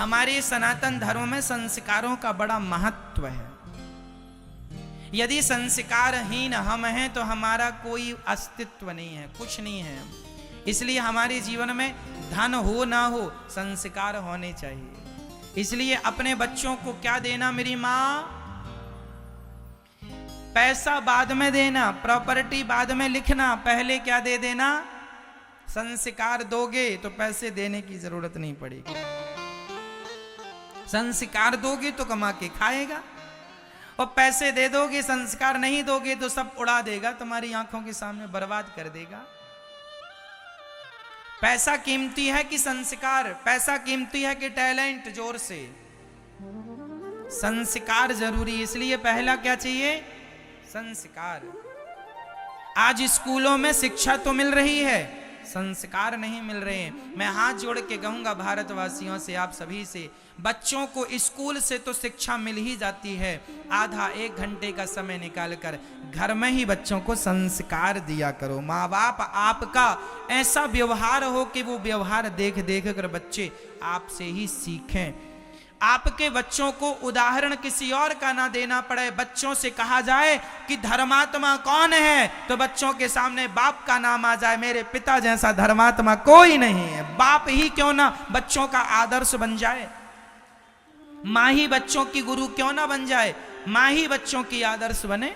हमारे सनातन धर्म में संस्कारों का बड़ा महत्व है। यदि संस्कारहीन हम हैं तो हमारा कोई अस्तित्व नहीं है, कुछ नहीं है। इसलिए हमारे जीवन में धन हो ना हो, संस्कार होने चाहिए। इसलिए अपने बच्चों को क्या देना मेरी माँ? पैसा बाद में देना, प्रॉपर्टी बाद में लिखना, पहले क्या दे देना? संस्कार दोगे तो पैसे देने की जरूरत नहीं पड़ेगी। संस्कार दोगे तो कमा के खाएगा, और पैसे दे दोगे, संस्कार नहीं दोगे तो सब उड़ा देगा, तुम्हारी आंखों के सामने बर्बाद कर देगा। पैसा कीमती है कि संस्कार? पैसा कीमती है कि टैलेंट? जोर से। संस्कार जरूरी, इसलिए पहला क्या चाहिए? संस्कार। आज स्कूलों में शिक्षा तो मिल रही है, संस्कार नहीं मिल रहे हैं। मैं हाथ जोड़ के कहूंगा भारतवासियों से, आप सभी से, बच्चों को स्कूल से तो शिक्षा मिल ही जाती है, आधा एक घंटे का समय निकालकर घर में ही बच्चों को संस्कार दिया करो। माँ बाप आपका ऐसा व्यवहार हो कि वो व्यवहार देख देख कर बच्चे आपसे ही सीखें। आपके बच्चों को उदाहरण किसी और का ना देना पड़े। बच्चों से कहा जाए कि धर्मात्मा कौन है, तो बच्चों के सामने बाप का नाम आ जाए। मेरे पिता जैसा धर्मात्मा कोई नहीं है। बाप ही क्यों ना बच्चों का आदर्श बन जाए, माँ ही बच्चों की गुरु क्यों ना बन जाए, माँ ही बच्चों की आदर्श बने।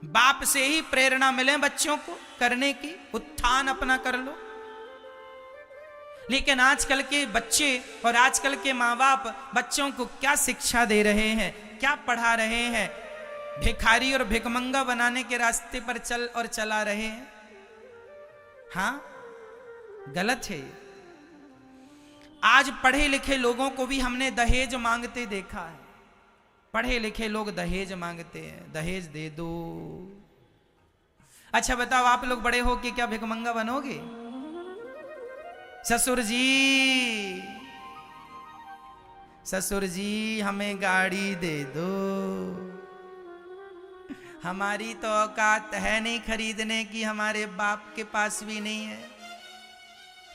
बाप से ही प्रेरणा मिले बच्चों को करने की, उत्थान अपना कर लो। लेकिन आजकल के बच्चे और आजकल के माँ बाप बच्चों को क्या शिक्षा दे रहे हैं, क्या पढ़ा रहे हैं? भिखारी और भिखमंगा बनाने के रास्ते पर चला रहे हैं। हाँ, गलत है। आज पढ़े लिखे लोगों को भी हमने दहेज मांगते देखा है। पढ़े लिखे लोग दहेज मांगते हैं, दहेज दे दो। अच्छा बताओ, आप लोग बड़े हो कि क्या भिखमंगा बनोगे? ससुर जी, ससुर जी हमें गाड़ी दे दो। हमारी तो औकात है नहीं खरीदने की, हमारे बाप के पास भी नहीं है,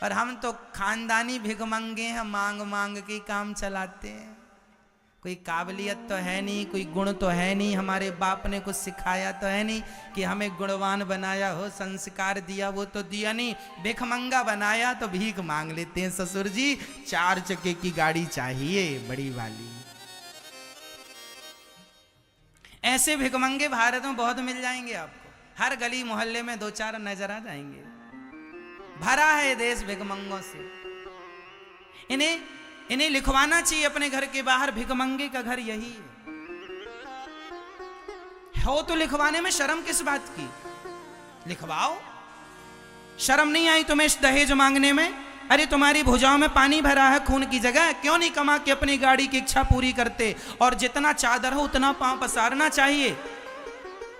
और हम तो खानदानी भिखमंगे हैं, मांग मांग के काम चलाते हैं। कोई काबिलियत तो है नहीं, कोई गुण तो है नहीं, हमारे बाप ने कुछ सिखाया तो है नहीं कि हमें गुणवान बनाया हो, संस्कार दिया वो तो दिया नहीं। भिखमंगा बनाया तो भीख मांग लेते हैं। ससुर जी 4 चक्के की गाड़ी चाहिए, बड़ी वाली। ऐसे भिखमंगे भारत में बहुत मिल जाएंगे आपको। हर गली मोहल्ले में 2-4 नजर आ जाएंगे। भरा है देश भिखमंगों से। इन्हें लिखवाना चाहिए अपने घर के बाहर, भिखमंगे का घर यही है। हो तो लिखवाने में शर्म किस बात की? लिखवाओ। शर्म नहीं आई तुम्हें दहेज मांगने में? अरे तुम्हारी भुजाओं में पानी भरा है खून की जगह, क्यों नहीं कमा के अपनी गाड़ी की इच्छा पूरी करते? और जितना चादर हो उतना पांव पसारना चाहिए।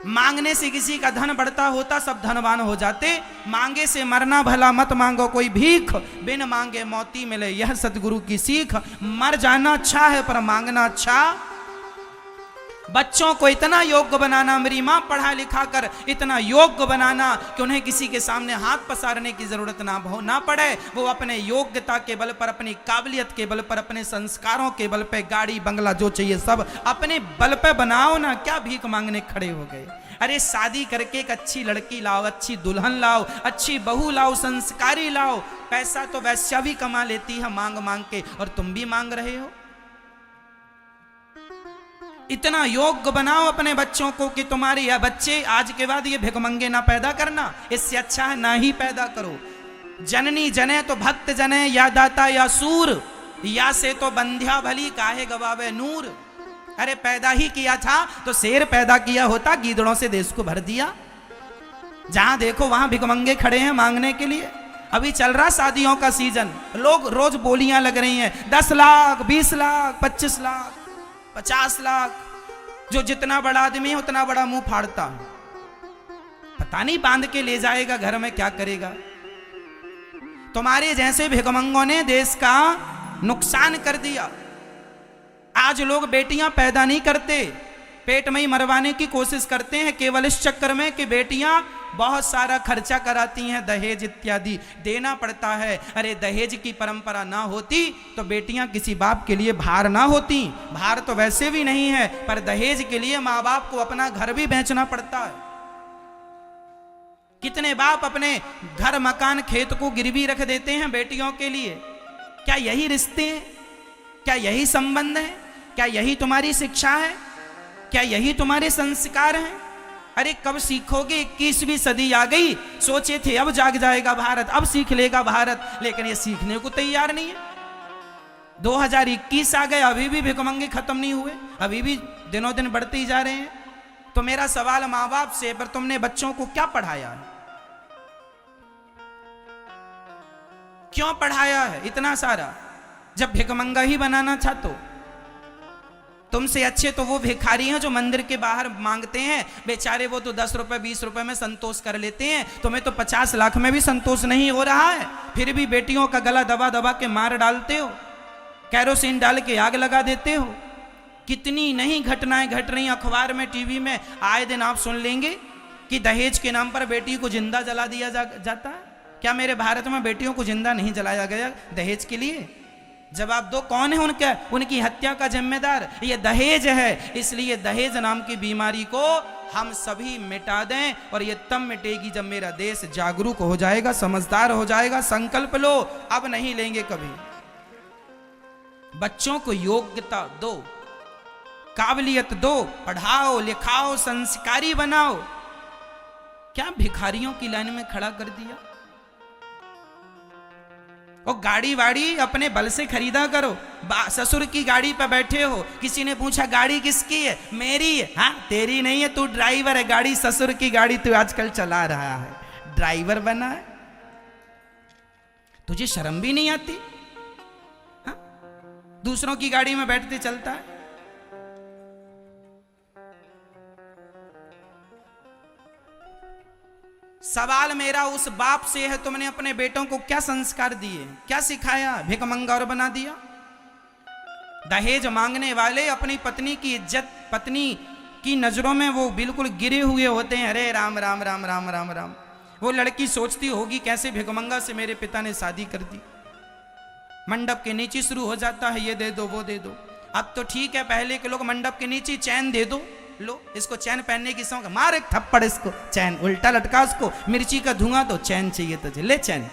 मांगने से किसी का धन बढ़ता होता, सब धनवान हो जाते। मांगे से मरना भला मत मांगो कोई भीख, बिन मांगे मोती मिले यह सतगुरु की सीख। मर जाना अच्छा है पर मांगना अच्छा। बच्चों को इतना योग्य बनाना, मेरी माँ पढ़ा लिखा कर इतना योग्य बनाना कि उन्हें किसी के सामने हाथ पसारने की जरूरत ना पड़े। वो अपने योग्यता के बल पर, अपनी काबिलियत के बल पर, अपने संस्कारों के बल पे गाड़ी बंगला जो चाहिए सब अपने बल पे बनाओ ना। क्या भीख मांगने खड़े हो गए? अरे शादी करके एक अच्छी लड़की लाओ, अच्छी दुल्हन लाओ, अच्छी बहू लाओ, संस्कारी लाओ। पैसा तो वैश्या भी कमा लेती है मांग मांग के, और तुम भी मांग रहे हो। इतना योग्य बनाओ अपने बच्चों को कि तुम्हारे यह बच्चे आज के बाद ये भिखमंगे ना पैदा करना। इससे अच्छा है ना ही पैदा करो। जननी जने तो भक्त जने, या दाता या सूर, या से तो बंध्या भली काहे गवावे नूर। अरे पैदा ही किया था तो शेर पैदा किया होता, गीदड़ों से देश को भर दिया। जहां देखो वहां भिखमंगे खड़े हैं मांगने के लिए। अभी चल रहा शादियों का सीजन, लोग रोज बोलियां लग रही हैं 10 लाख, 20 लाख, 25 लाख, 50 लाख। जो जितना बड़ा आदमी है उतना बड़ा मुंह फाड़ता है। पता नहीं बांध के ले जाएगा घर में, क्या करेगा। तुम्हारे जैसे भिखमंगों ने देश का नुकसान कर दिया। आज लोग बेटियां पैदा नहीं करते, पेट में ही मरवाने की कोशिश करते हैं, केवल इस चक्कर में कि बेटियां बहुत सारा खर्चा कराती हैं, दहेज इत्यादि देना पड़ता है। अरे दहेज की परंपरा ना होती तो बेटियां किसी बाप के लिए भार ना होती। भार तो वैसे भी नहीं है, पर दहेज के लिए माँ बाप को अपना घर भी बेचना पड़ता है। कितने बाप अपने घर मकान खेत को गिरवी रख देते हैं बेटियों के लिए। क्या यही रिश्ते हैं? क्या यही संबंध है? क्या यही तुम्हारी शिक्षा है? क्या यही तुम्हारे संस्कार हैं? अरे कब सीखोगे? 21वीं सदी आ गई, सोचे थे अब जाग जाएगा भारत, अब सीख लेगा भारत, लेकिन ये सीखने को तैयार नहीं है। 2021 आ गए, अभी भी भिखमंगे खत्म नहीं हुए, अभी भी दिनों दिन बढ़ते ही जा रहे हैं। तो मेरा सवाल माँ बाप से, पर तुमने बच्चों को क्या पढ़ाया है? क्यों पढ़ाया है इतना सारा? जब भिखमंगा ही बनाना था तो तुमसे अच्छे तो वो भिखारी हैं जो मंदिर के बाहर मांगते हैं, बेचारे वो तो 10 रुपए 20 रुपए में संतोष कर लेते हैं। तुम्हें तो 50 लाख में भी संतोष नहीं हो रहा है, फिर भी बेटियों का गला दबा दबा के मार डालते हो, कैरोसिन डाल के आग लगा देते हो। कितनी नहीं घटनाएं घट रही अखबार में, टीवी में, आए दिन आप सुन लेंगे कि दहेज के नाम पर बेटी को जिंदा जला दिया जाता है। क्या मेरे भारत में बेटियों को जिंदा नहीं जलाया गया दहेज के लिए? जवाब दो, कौन है उनकी हत्या का जिम्मेदार? ये दहेज है। इसलिए दहेज नाम की बीमारी को हम सभी मिटा दें, और ये तब मिटेगी जब मेरा देश जागरूक हो जाएगा, समझदार हो जाएगा। संकल्प लो, अब नहीं लेंगे कभी। बच्चों को योग्यता दो, काबिलियत दो, पढ़ाओ लिखाओ, संस्कारी बनाओ। क्या भिखारियों की लाइन में खड़ा कर दिया? और गाड़ी वाड़ी अपने बल से खरीदा करो। ससुर की गाड़ी पर बैठे हो, किसी ने पूछा गाड़ी किसकी है? मेरी है। हाँ, तेरी नहीं है, तू ड्राइवर है। गाड़ी ससुर की गाड़ी तू आजकल चला रहा है, ड्राइवर बना है। तुझे शर्म भी नहीं आती? हाँ? दूसरों की गाड़ी में बैठते चलता है। सवाल मेरा उस बाप से है, तुमने अपने बेटों को क्या संस्कार दिए, क्या सिखाया? भिखमंगा बना दिया। दहेज मांगने वाले अपनी पत्नी की इज्जत, पत्नी की नजरों में वो बिल्कुल गिरे हुए होते हैं। अरे राम राम राम राम राम राम। वो लड़की सोचती होगी कैसे भिखमंगा से मेरे पिता ने शादी कर दी। मंडप के नीचे शुरू हो जाता है, ये दे दो वो दे दो। अब तो ठीक है, पहले के लोग मंडप के नीचे चैन दे दो, लो इसको चैन पहनने की शौक, मार एक थप्पड़ इसको, चैन उल्टा लटका उसको, मिर्ची का धुआं दो, चैन चाहिए तुझे, ले चैन।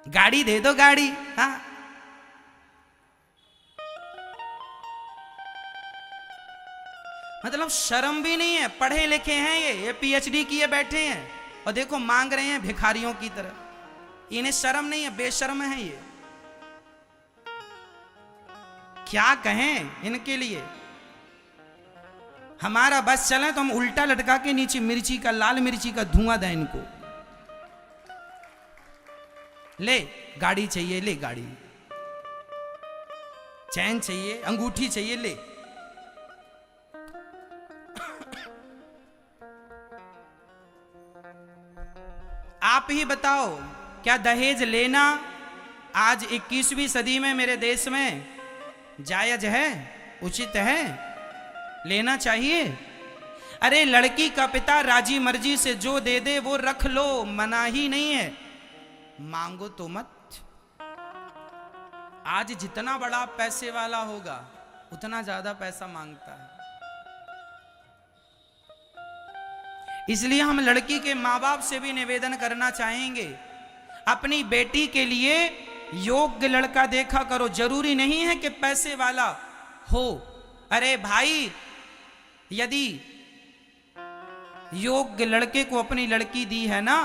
गाड़ी दे दो, गाड़ी। हाँ, मतलब शर्म भी नहीं है। पढ़े लिखे हैं ये पीएचडी किए बैठे हैं, और देखो मांग रहे हैं भिखारियों की तरह। इन्हें शर्म नहीं है, बेशर्म है ये। क्या कहें इनके लिए? हमारा बस चले तो हम उल्टा लटका के नीचे मिर्ची का, लाल मिर्ची का धुआं दें इनको। ले गाड़ी चाहिए, ले गाड़ी। चैन चाहिए, अंगूठी चाहिए, ले। आप ही बताओ, क्या दहेज लेना आज 21वीं सदी में मेरे देश में जायज है, उचित है, लेना चाहिए? अरे लड़की का पिता राजी मर्जी से जो दे दे वो रख लो, मना ही नहीं है, मांगो तो मत। आज जितना बड़ा पैसे वाला होगा उतना ज्यादा पैसा मांगता है। इसलिए हम लड़की के माँ बाप से भी निवेदन करना चाहेंगे, अपनी बेटी के लिए योग्य लड़का देखा करो। जरूरी नहीं है कि पैसे वाला हो। अरे भाई, यदि योग्य लड़के को अपनी लड़की दी है ना,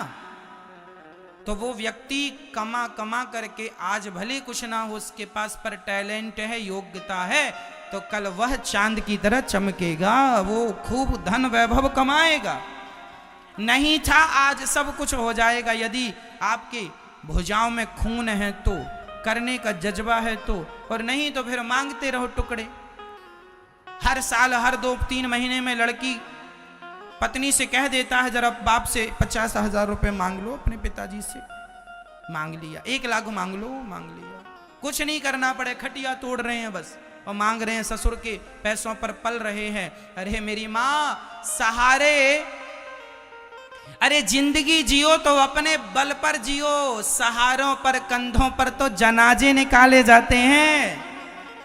तो वो व्यक्ति कमा कमा करके, आज भले कुछ ना हो उसके पास, पर टैलेंट है, योग्यता है, तो कल वह चांद की तरह चमकेगा, वो खूब धन वैभव कमाएगा। नहीं था, आज सब कुछ हो जाएगा। यदि आपके भुजाओं में खून है तो, करने का जज्बा है तो, और नहीं तो फिर मांगते रहो टुकड़े। हर साल, हर 2-3 महीने में लड़की पत्नी से कह देता है, जरा बाप से 50,000 रुपए मांग लो, अपने पिताजी से मांग लिया, 1 लाख मांग लो, मांग लिया। कुछ नहीं करना पड़े, खटिया तोड़ रहे हैं बस, और मांग रहे हैं, ससुर के पैसों पर पल रहे हैं। अरे मेरी माँ सहारे, अरे जिंदगी जियो तो अपने बल पर जियो, सहारों पर कंधों पर तो जनाजे निकाले जाते हैं,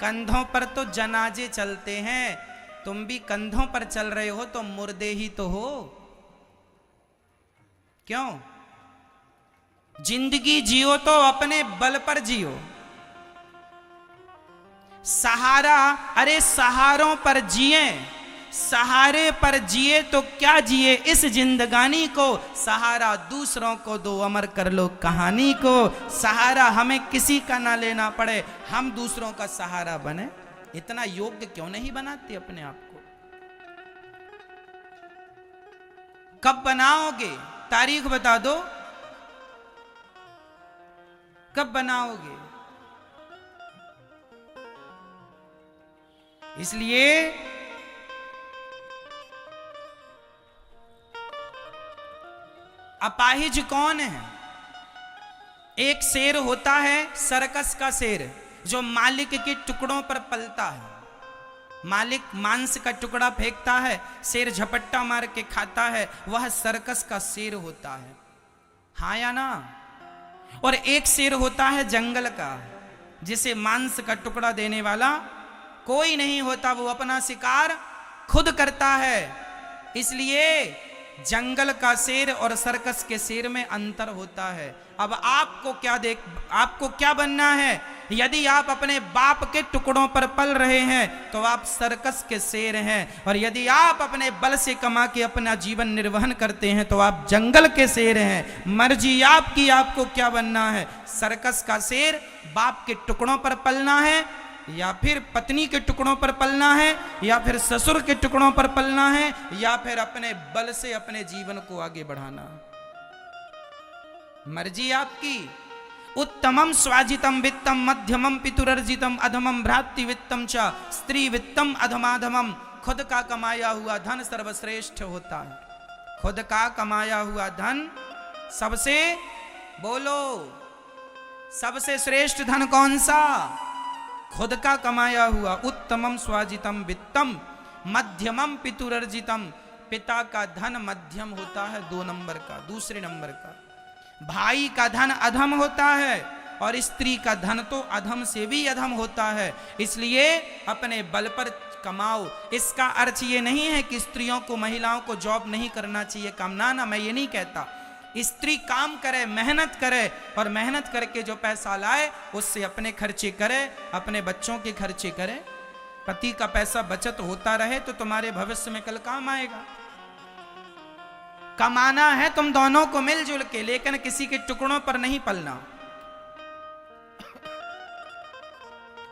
कंधों पर तो जनाजे चलते हैं। तुम भी कंधों पर चल रहे हो तो मुर्दे ही तो हो। क्यों? जिंदगी जियो तो अपने बल पर जियो, सहारा, अरे सहारों पर जिए, सहारे पर जिए तो क्या जिए इस जिंदगानी को, सहारा दूसरों को दो, अमर कर लो कहानी को। सहारा हमें किसी का ना लेना पड़े, हम दूसरों का सहारा बने। इतना योग्य क्यों नहीं बनाते अपने आप को? कब बनाओगे? तारीख बता दो, कब बनाओगे? इसलिए अपाहिज कौन है? एक शेर होता है, सर्कस का शेर, जो मालिक के टुकड़ों पर पलता है। मालिक मांस का टुकड़ा फेंकता है, शेर झपट्टा मार के खाता है, वह सर्कस का शेर होता है। हाँ या ना? और एक शेर होता है जंगल का, जिसे मांस का टुकड़ा देने वाला कोई नहीं होता, वो अपना शिकार खुद करता है। इसलिए जंगल का शेर और सर्कस के शेर में अंतर होता है। अब आपको क्या बनना है? यदि आप अपने बाप के टुकड़ों पर पल रहे हैं तो आप सर्कस के शेर हैं, और यदि आप अपने बल से कमा के अपना जीवन निर्वहन करते हैं तो आप जंगल के शेर हैं। मर्जी आपकी, आपको क्या बनना है? सर्कस का शेर बाप के टुकड़ों पर पलना है, या फिर पत्नी के टुकड़ों पर पलना है, या फिर ससुर के टुकड़ों पर पलना है, या फिर अपने बल से अपने जीवन को आगे बढ़ाना। मर्जी आपकी। उत्तमम स्वाजितम वित्तम मध्यमम पितुरर्जितम अधमम भ्रातृ वित्तम च स्त्री वित्तम अधमाधमम। खुद का कमाया हुआ धन सर्वश्रेष्ठ होता है। खुद का कमाया हुआ धन सबसे, बोलो, सबसे श्रेष्ठ धन कौन सा? खुद का कमाया हुआ। उत्तमम स्वाजितम वित्तम मध्यमम पितुरर्जितम। पिता का धन मध्यम होता है, 2 नंबर का, दूसरे नंबर का। भाई का धन अधम होता है, और स्त्री का धन तो अधम से भी अधम होता है। इसलिए अपने बल पर कमाओ। इसका अर्थ ये नहीं है कि स्त्रियों को, महिलाओं को जॉब नहीं करना चाहिए, काम ना, मैं ये नहीं कहता। स्त्री काम करे, मेहनत करे, और मेहनत करके जो पैसा लाए उससे अपने खर्चे करे, अपने बच्चों के खर्चे करे। पति का पैसा बचत होता रहे तो तुम्हारे भविष्य में कल काम आएगा। कमाना है तुम दोनों को मिलजुल के, लेकिन किसी के टुकड़ों पर नहीं पलना।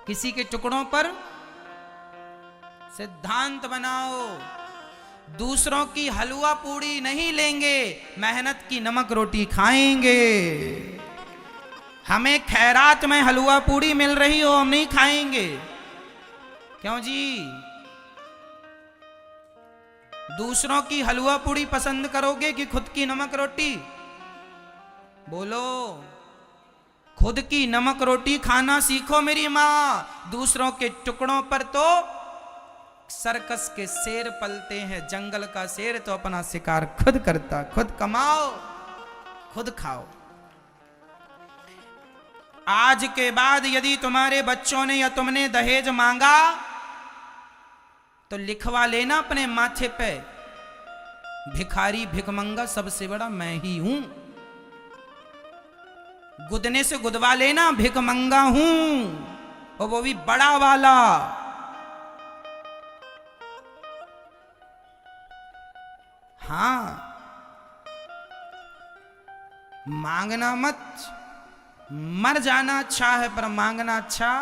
किसी के टुकड़ों पर सिद्धांत बनाओ। दूसरों की हलवा पूड़ी नहीं लेंगे, मेहनत की नमक रोटी खाएंगे। हमें खैरात में हलवा पूड़ी मिल रही हो, हम नहीं खाएंगे। क्यों जी? दूसरों की हलवा पूड़ी पसंद करोगे कि खुद की नमक रोटी? बोलो। खुद की नमक रोटी खाना सीखो मेरी माँ। दूसरों के टुकड़ों पर तो सर्कस के शेर पलते हैं, जंगल का शेर तो अपना शिकार खुद करता। खुद कमाओ, खुद खाओ। आज के बाद यदि तुम्हारे बच्चों ने या तुमने दहेज मांगा तो लिखवा लेना अपने माथे पे, भिखारी भिखमंगा सबसे बड़ा मैं ही हूं। गुदने से गुदवा लेना, भिखमंगा हूं, और वो भी बड़ा वाला। हाँ, मांगना मत। मर जाना अच्छा है पर मांगना अच्छा।